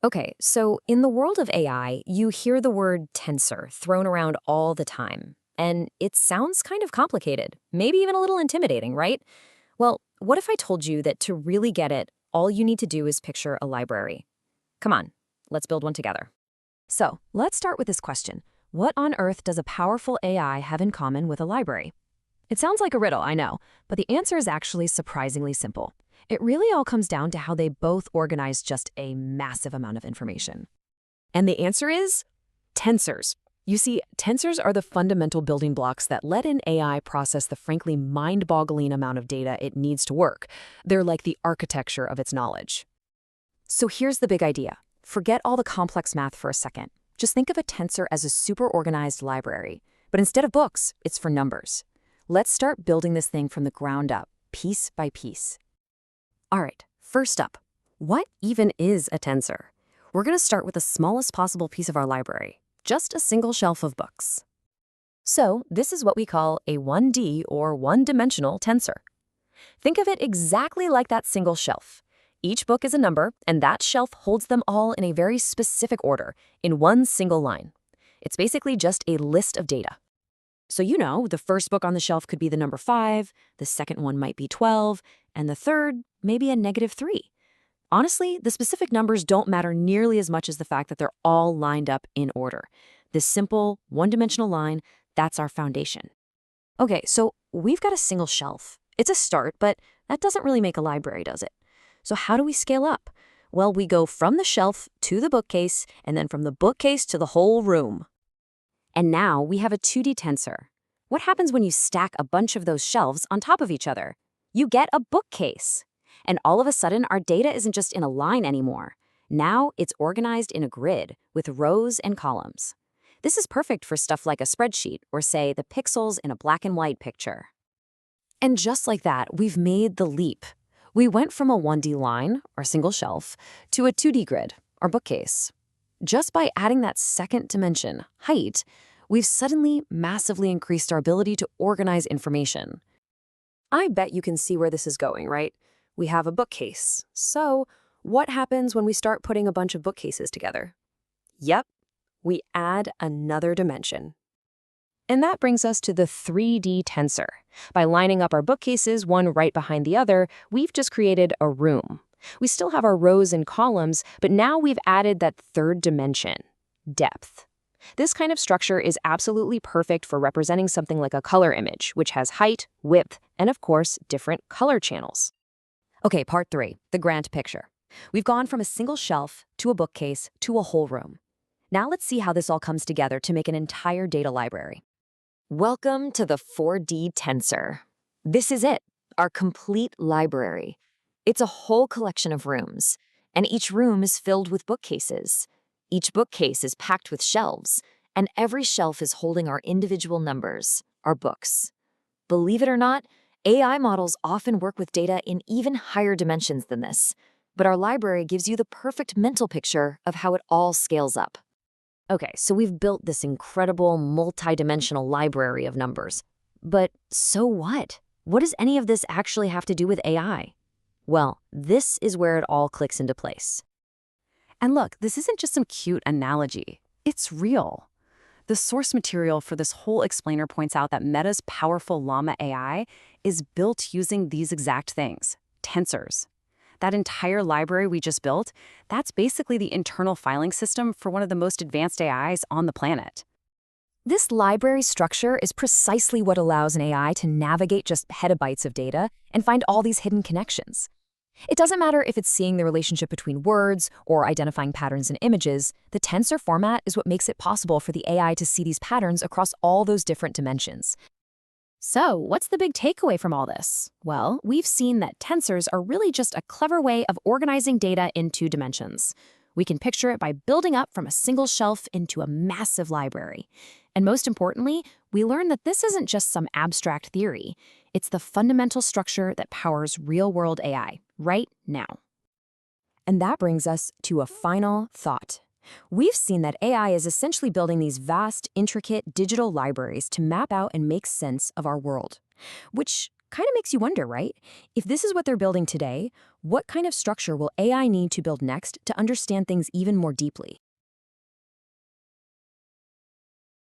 Okay, so in the world of AI, you hear the word tensor thrown around all the time. And it sounds kind of complicated, maybe even a little intimidating, right? Well, what if I told you that to really get it, all you need to do is picture a library? Come on, let's build one together. So, let's start with this question. What on earth does a powerful AI have in common with a library? It sounds like a riddle, I know, but the answer is actually surprisingly simple. It really all comes down to how they both organize just a massive amount of information. And the answer is tensors. You see, tensors are the fundamental building blocks that let an AI process the frankly mind-boggling amount of data it needs to work. They're like the architecture of its knowledge. So here's the big idea. Forget all the complex math for a second. Just think of a tensor as a super organized library. But instead of books, it's for numbers. Let's start building this thing from the ground up, piece by piece. All right, first up, what even is a tensor? We're going to start with the smallest possible piece of our library, just a single shelf of books. So this is what we call a 1D or one-dimensional tensor. Think of it exactly like that single shelf. Each book is a number, and that shelf holds them all in a very specific order, in one single line. It's basically just a list of data. So the first book on the shelf could be the number 5, the second one might be 12, and the third, maybe a -3. Honestly, the specific numbers don't matter nearly as much as the fact that they're all lined up in order. This simple, one-dimensional line, that's our foundation. Okay, so we've got a single shelf. It's a start, but that doesn't really make a library, does it? So how do we scale up? Well, we go from the shelf to the bookcase, and then from the bookcase to the whole room. And now we have a 2D tensor. What happens when you stack a bunch of those shelves on top of each other? You get a bookcase. And all of a sudden, our data isn't just in a line anymore. Now it's organized in a grid with rows and columns. This is perfect for stuff like a spreadsheet or, say, the pixels in a black and white picture. And just like that, we've made the leap. We went from a 1D line, our single shelf, to a 2D grid, our bookcase. Just by adding that second dimension, height, we've suddenly massively increased our ability to organize information. I bet you can see where this is going, right? We have a bookcase. So, what happens when we start putting a bunch of bookcases together? Yep, we add another dimension. And that brings us to the 3D tensor. By lining up our bookcases one right behind the other, we've just created a room. We still have our rows and columns, but now we've added that third dimension, depth. This kind of structure is absolutely perfect for representing something like a color image, which has height, width, and of course, different color channels. Okay, part 3, the grand picture. We've gone from a single shelf to a bookcase to a whole room. Now let's see how this all comes together to make an entire data library. Welcome to the 4D tensor. This is it, our complete library. It's a whole collection of rooms, and each room is filled with bookcases. Each bookcase is packed with shelves, and every shelf is holding our individual numbers, our books. Believe it or not, AI models often work with data in even higher dimensions than this, but our library gives you the perfect mental picture of how it all scales up. Okay, so we've built this incredible multi-dimensional library of numbers. But so what? What does any of this actually have to do with AI? Well, this is where it all clicks into place. And look, this isn't just some cute analogy. It's real. The source material for this whole explainer points out that Meta's powerful Llama AI is built using these exact things, tensors. That entire library we just built, that's basically the internal filing system for one of the most advanced AIs on the planet. This library structure is precisely what allows an AI to navigate just petabytes of data and find all these hidden connections. It doesn't matter if it's seeing the relationship between words or identifying patterns in images, the tensor format is what makes it possible for the AI to see these patterns across all those different dimensions. So, what's the big takeaway from all this? Well, we've seen that tensors are really just a clever way of organizing data in 2 dimensions. We can picture it by building up from a single shelf into a massive library. And most importantly, we learn that this isn't just some abstract theory. It's the fundamental structure that powers real-world AI right now. And that brings us to a final thought. We've seen that AI is essentially building these vast, intricate digital libraries to map out and make sense of our world, which Kind of makes you wonder, right? If this is what they're building today, what kind of structure will AI need to build next to understand things even more deeply?